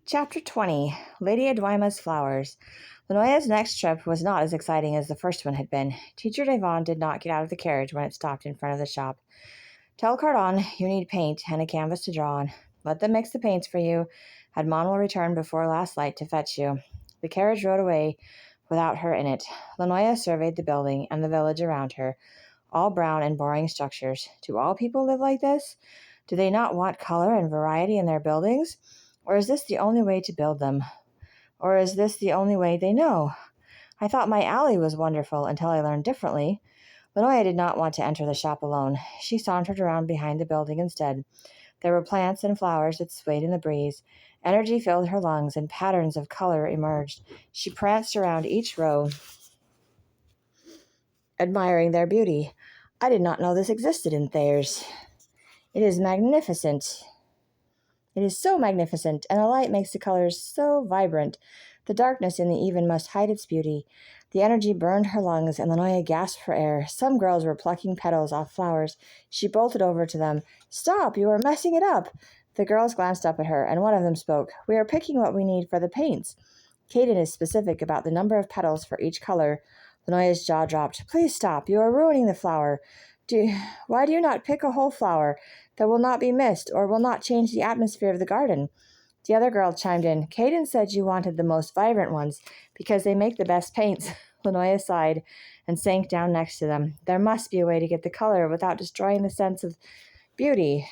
Chapter 20 Lady Edwima's Flowers. Lanoya's next trip was not as exciting as the first one had been. Teacher Devon did not get out of the carriage when it stopped in front of the shop. Tell Cardon you need paint and a canvas to draw on. Let them mix the paints for you. Edmond will return before last light to fetch you. The carriage rode away without her in it. Lanoya surveyed the building and the village around her, all brown and boring structures. Do all people live like this? Do they not want color and variety in their buildings? Or is this the only way to build them? Or is this the only way they know? I thought my alley was wonderful until I learned differently. Lanoya did not want to enter the shop alone. She sauntered around behind the building instead. There were plants and flowers that swayed in the breeze. Energy filled her lungs, and patterns of color emerged. She pranced around each row, admiring their beauty. I did not know this existed in Thayers. It is magnificent. It is so magnificent, and the light makes the colors so vibrant. The darkness in the even must hide its beauty. The energy burned her lungs, and Lanoya gasped for air. Some girls were plucking petals off flowers. She bolted over to them. "Stop! You are messing it up!" The girls glanced up at her, and one of them spoke. "We are picking what we need for the paints. Caden is specific about the number of petals for each color." Lanoya's jaw dropped. "Please stop. You are ruining the flower. Why do you not pick a whole flower that will not be missed or will not change the atmosphere of the garden?" The other girl chimed in. "Caden said you wanted the most vibrant ones because they make the best paints." Lanoya sighed and sank down next to them. There must be a way to get the color without destroying the sense of beauty.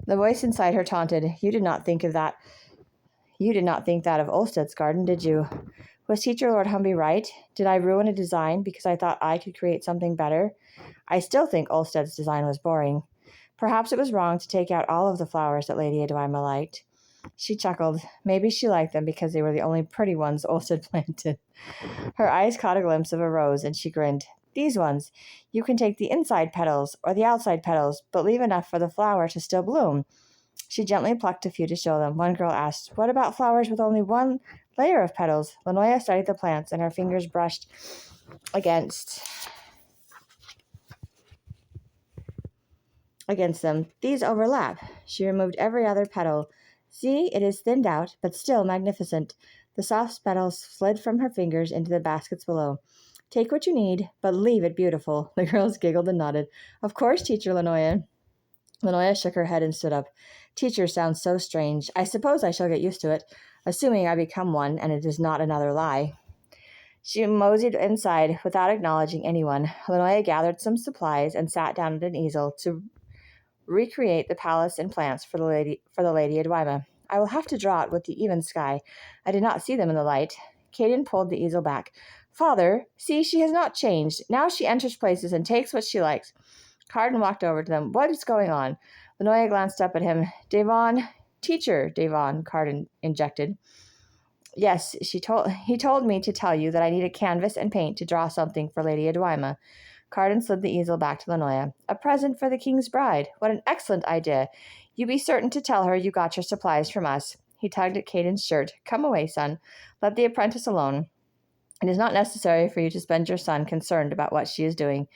The voice inside her taunted. You did not think that of Olsted's garden, did you? Was Teacher Lord Humby right? Did I ruin a design because I thought I could create something better? I still think Olsted's design was boring. Perhaps it was wrong to take out all of the flowers that Lady Edwima liked. She chuckled. Maybe she liked them because they were the only pretty ones Olsted planted. Her eyes caught a glimpse of a rose, and she grinned. These ones. You can take the inside petals or the outside petals, but leave enough for the flower to still bloom. She gently plucked a few to show them. One girl asked, "What about flowers with only one layer of petals?" Lanoya studied the plants, and her fingers brushed against them. "These overlap." She removed every other petal. "See, it is thinned out, but still magnificent." The soft petals slid from her fingers into the baskets below. "Take what you need, but leave it beautiful." The girls giggled and nodded. "Of course, Teacher Lanoya." Lanoya shook her head and stood up. "Teacher sounds so strange. I suppose I shall get used to it, assuming I become one and it is not another lie." She moseyed inside without acknowledging anyone. Lanoya gathered some supplies and sat down at an easel to recreate the palace and plants for the Lady Edwima. "I will have to draw it with the even sky. I did not see them in the light." Caden pulled the easel back. "Father, see, she has not changed. Now she enters places and takes what she likes." Cardin walked over to them. "What is going on?" Lanoya glanced up at him. Teacher Devon, Cardin injected. "Yes, he told me to tell you that I need a canvas and paint to draw something for Lady Edwima." Cardin slid the easel back to Lanoya. "A present for the king's bride. What an excellent idea. You be certain to tell her you got your supplies from us." He tugged at Caden's shirt. "Come away, son. Let the apprentice alone. It is not necessary for you to spend your son concerned about what she is doing."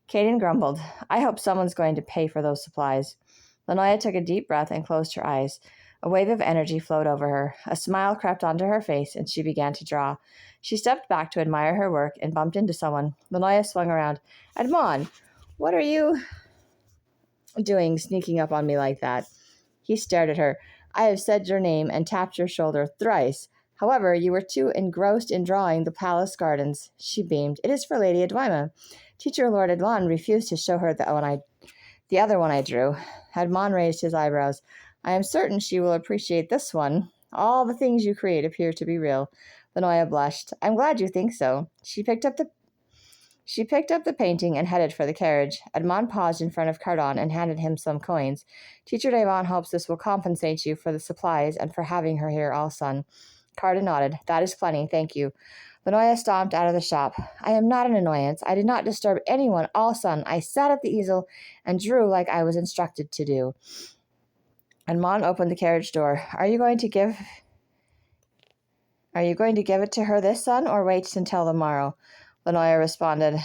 Caden grumbled. "I hope someone's going to pay for those supplies." Lanoya took a deep breath and closed her eyes. A wave of energy flowed over her. A smile crept onto her face, and she began to draw. She stepped back to admire her work and bumped into someone. Lanoya swung around. "Edmond, what are you doing sneaking up on me like that?" He stared at her. "I have said your name and tapped your shoulder thrice. However, you were too engrossed in drawing the palace gardens." She beamed. "It is for Lady Edwima. Teacher Lord Edlon refused to show her the other one I drew." Edmond raised his eyebrows. "I am certain she will appreciate this one. All the things you create appear to be real." Lanoya blushed. "I'm glad you think so." She picked up the painting and headed for the carriage. Edmond paused in front of Cardon and handed him some coins. "Teacher Devon hopes this will compensate you for the supplies and for having her here all sun." Cardon nodded. "That is plenty, thank you." Lanoya stomped out of the shop. "I am not an annoyance. I did not disturb anyone all sun. I sat at the easel and drew like I was instructed to do." Edmond opened the carriage door. Are you going to give it to her this sun or wait until the morrow?" Lanoya responded.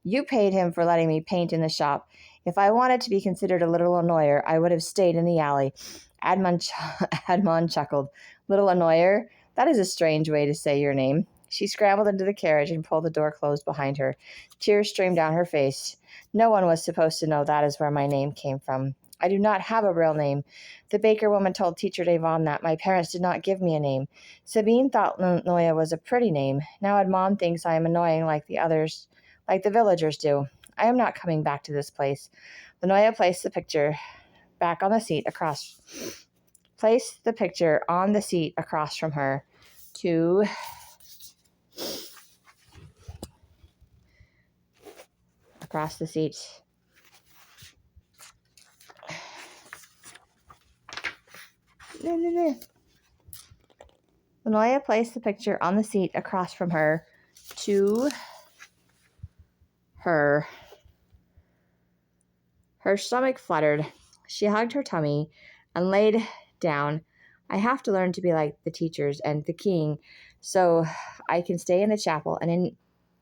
"You paid him for letting me paint in the shop. If I wanted to be considered a little annoyer, I would have stayed in the alley." Admon chuckled. Little Lanoya, that is a strange way to say your name. She scrambled into the carriage and pulled the door closed behind her. Tears streamed down her face. No one was supposed to know that is where my name came from. I do not have a real name. The baker woman told Teacher Devon that my parents did not give me a name. Sabine thought Lanoya was a pretty name. Now Edmond thinks I am annoying like the villagers do. I am not coming back to this place. Lanoya placed the picture back on the seat across. Place the picture on the seat across from her. To across the seat. Lanoya placed the picture on the seat across from her. To her. Her stomach fluttered. She hugged her tummy and laid down. I have to learn to be like the teachers and the king so I can stay in the chapel and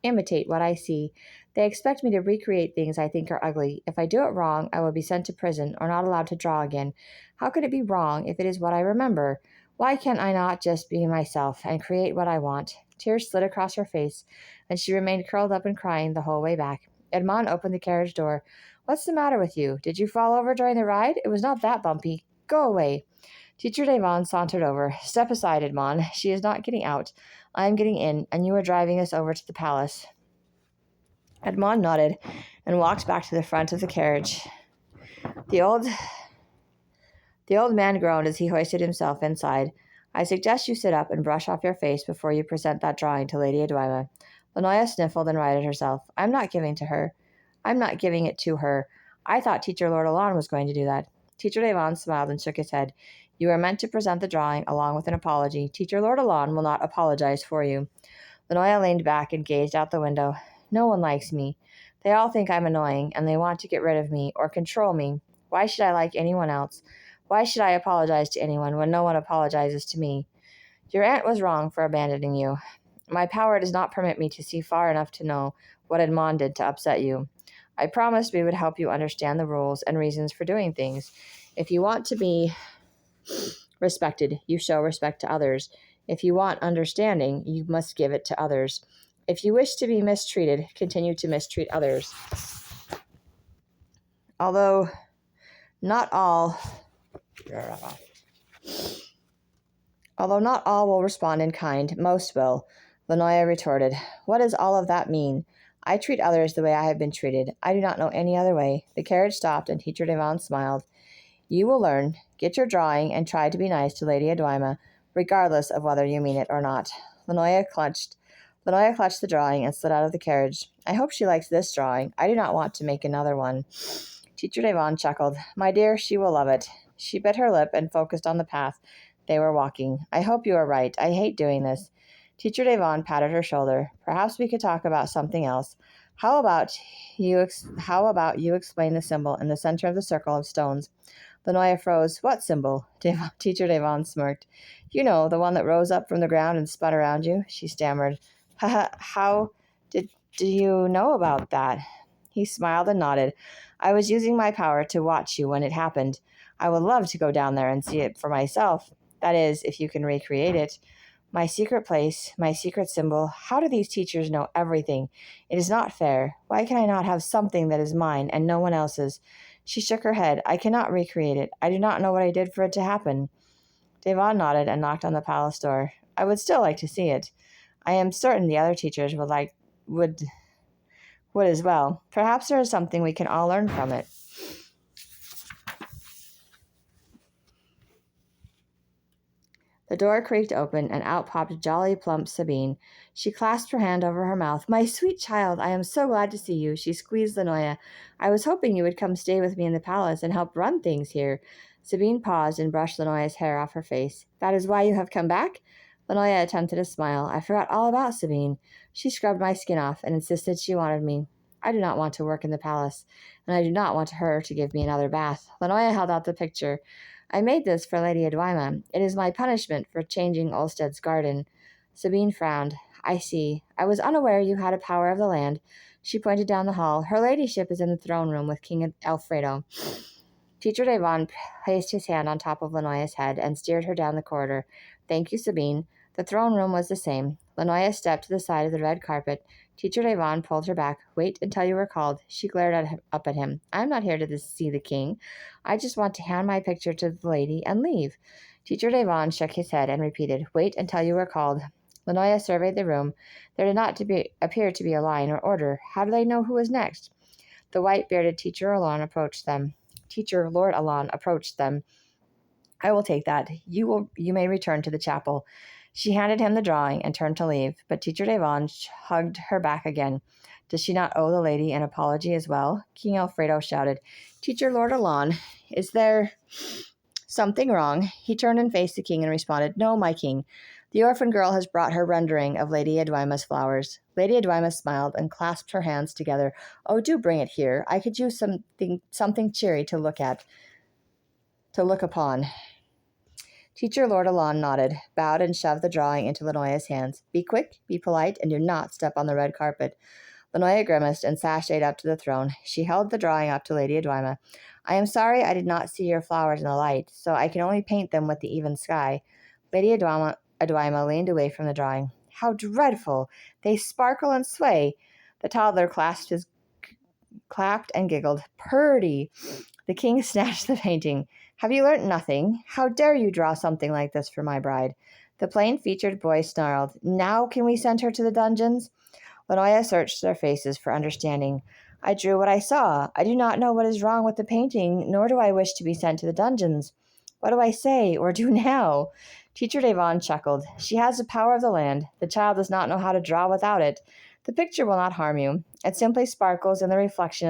imitate what I see. They expect me to recreate things I think are ugly. If I do it wrong, I will be sent to prison or not allowed to draw again. How could it be wrong if it is what I remember? Why can't I not just be myself and create what I want? Tears slid across her face, and she remained curled up and crying the whole way back. Edmond opened the carriage door. What's the matter with you? Did you fall over during the ride? It was not that bumpy. Go away. Teacher Devon sauntered over. Step aside, Edmond. She is not getting out. I am getting in, and you are driving us over to the palace. Edmond nodded and walked back to the front of the carriage. The old man groaned as he hoisted himself inside. I suggest you sit up and brush off your face before you present that drawing to Lady Edwina. Lanoya sniffled and righted herself. I'm not giving it to her. I thought Teacher Lord Alon was going to do that. Teacher Devon smiled and shook his head. You are meant to present the drawing along with an apology. Teacher Lord Alon will not apologize for you. Lanoya leaned back and gazed out the window. No one likes me. They all think I'm annoying, and they want to get rid of me or control me. Why should I like anyone else? Why should I apologize to anyone when no one apologizes to me? Your aunt was wrong for abandoning you. My power does not permit me to see far enough to know what Edmond did to upset you. I promised we would help you understand the rules and reasons for doing things. If you want to be respected, you show respect to others. If you want understanding, you must give it to others. If you wish to be mistreated, continue to mistreat others. Although not all will respond in kind, most will, Lanoya retorted. What does all of that mean? I treat others the way I have been treated. I do not know any other way. The carriage stopped, and Teacher Devon smiled. You will learn. Get your drawing and try to be nice to Lady Edwina, regardless of whether you mean it or not. Lanoya clutched the drawing and slid out of the carriage. I hope she likes this drawing. I do not want to make another one. Teacher Devon chuckled. My dear, she will love it. She bit her lip and focused on the path they were walking. I hope you are right. I hate doing this. Teacher Devon patted her shoulder. Perhaps we could talk about something else. How about you explain the symbol in the center of the circle of stones? Lanoya froze. What symbol? Teacher Devon smirked. You know, the one that rose up from the ground and spun around you, she stammered. How do you know about that? He smiled and nodded. I was using my power to watch you when it happened. I would love to go down there and see it for myself. That is, if you can recreate it. My secret place, my secret symbol. How do these teachers know everything? It is not fair. Why can I not have something that is mine and no one else's? She shook her head. I cannot recreate it. I do not know what I did for it to happen. Devon nodded and knocked on the palace door. I would still like to see it. I am certain the other teachers would as well. Perhaps there is something we can all learn from it. The door creaked open, and out popped jolly, plump Sabine. She clasped her hand over her mouth. My sweet child, I am so glad to see you. She squeezed Lanoya. I was hoping you would come stay with me in the palace and help run things here. Sabine paused and brushed Lanoya's hair off her face. That is why you have come back? Lanoya attempted a smile. I forgot all about Sabine. She scrubbed my skin off and insisted she wanted me. I do not want to work in the palace, and I do not want her to give me another bath. Lanoya held out the picture. I made this for Lady Edwina. It is my punishment for changing Olsted's garden. Sabine frowned. I see. I was unaware you had a power of the land. She pointed down the hall. Her ladyship is in the throne room with King Alfredo. Teacher Devon placed his hand on top of Lanoya's head and steered her down the corridor. Thank you, Sabine. The throne room was the same. Lanoya stepped to the side of the red carpet. Teacher Devon pulled her back. Wait until you are called. She glared up at him. I'm not here to see the king. I just want to hand my picture to the lady and leave. Teacher Devon shook his head and repeated, Wait until you are called. Lanoya surveyed the room. There did not appear to be a line or order. How do they know who was next? The white-bearded Teacher Lord Alon approached them. I will take that. You may return to the chapel. She handed him the drawing and turned to leave, but Teacher Devon hugged her back again. Does she not owe the lady an apology as well? King Alfredo shouted. Teacher Lord Alon, is there something wrong? He turned and faced the king and responded, No, my king. The orphan girl has brought her rendering of Lady Edwima's flowers. Lady Edwima smiled and clasped her hands together. Oh, do bring it here. I could use something cheery to look upon. Teacher Lord Alon nodded, bowed, and shoved the drawing into Lanoya's hands. Be quick, be polite, and do not step on the red carpet. Lanoya grimaced and sashayed up to the throne. She held the drawing up to Lady Edwima. I am sorry I did not see your flowers in the light, so I can only paint them with the even sky. Lady Edwima leaned away from the drawing. How dreadful! They sparkle and sway. The toddler clapped and giggled. Purdy! The king snatched the painting. Have you learnt nothing? How dare you draw something like this for my bride? The plain-featured boy snarled. Now can we send her to the dungeons? Lanoya searched their faces for understanding. I drew what I saw. I do not know what is wrong with the painting, nor do I wish to be sent to the dungeons. What do I say or do now? Teacher Devon chuckled. She has the power of the land. The child does not know how to draw without it. The picture will not harm you. It simply sparkles in the reflection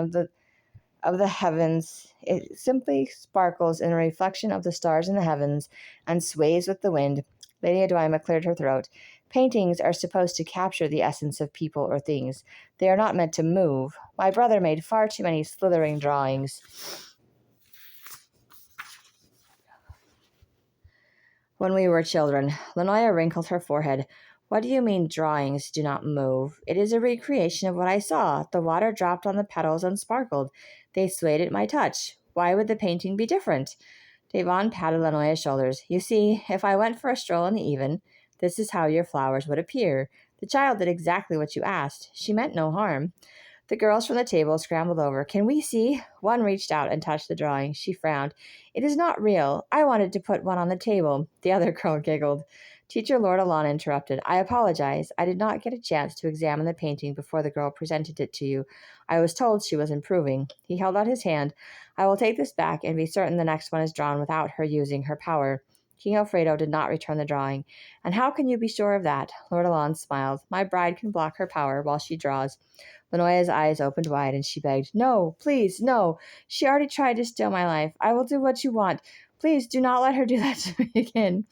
of the heavens. It simply sparkles in a reflection of the stars in the heavens and sways with the wind. Lady Edwima cleared her throat. Paintings are supposed to capture the essence of people or things. They are not meant to move. My brother made far too many slithering drawings. When we were children, Lanoya wrinkled her forehead. What do you mean drawings do not move? It is a recreation of what I saw. The water dropped on the petals and sparkled. They swayed at my touch. Why would the painting be different? Devon patted Lanoya's shoulders. You see, if I went for a stroll in the even, this is how your flowers would appear. The child did exactly what you asked. She meant no harm. The girls from the table scrambled over. Can we see? One reached out and touched the drawing. She frowned. It is not real. I wanted to put one on the table. The other girl giggled. Teacher Lord Alon interrupted. I apologize. I did not get a chance to examine the painting before the girl presented it to you. I was told she was improving. He held out his hand. I will take this back and be certain the next one is drawn without her using her power. King Alfredo did not return the drawing. And how can you be sure of that? Lord Alon smiled. My bride can block her power while she draws. Lanoya's eyes opened wide, and she begged, No, please, no. She already tried to steal my life. I will do what you want. Please do not let her do that to me again.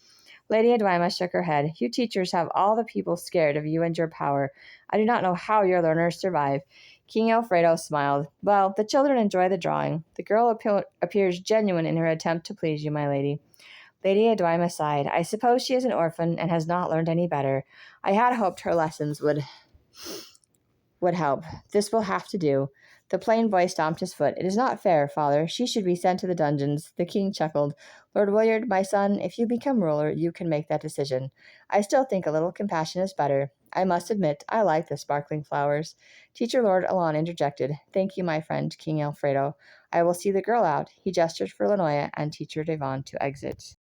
Lady Edwima shook her head. You teachers have all the people scared of you and your power. I do not know how your learners survive. King Alfredo smiled. Well, the children enjoy the drawing. The girl appears genuine in her attempt to please you, my lady. Lady Edwima sighed. I suppose she is an orphan and has not learned any better. I had hoped her lessons would help. This will have to do. The plain boy stomped his foot. It is not fair, father. She should be sent to the dungeons. The king chuckled. Lord Williard, my son, if you become ruler, you can make that decision. I still think a little compassion is better. I must admit, I like the sparkling flowers. Teacher Lord Alon interjected. Thank you, my friend, King Alfredo. I will see the girl out. He gestured for Lanoya and Teacher Devon to exit.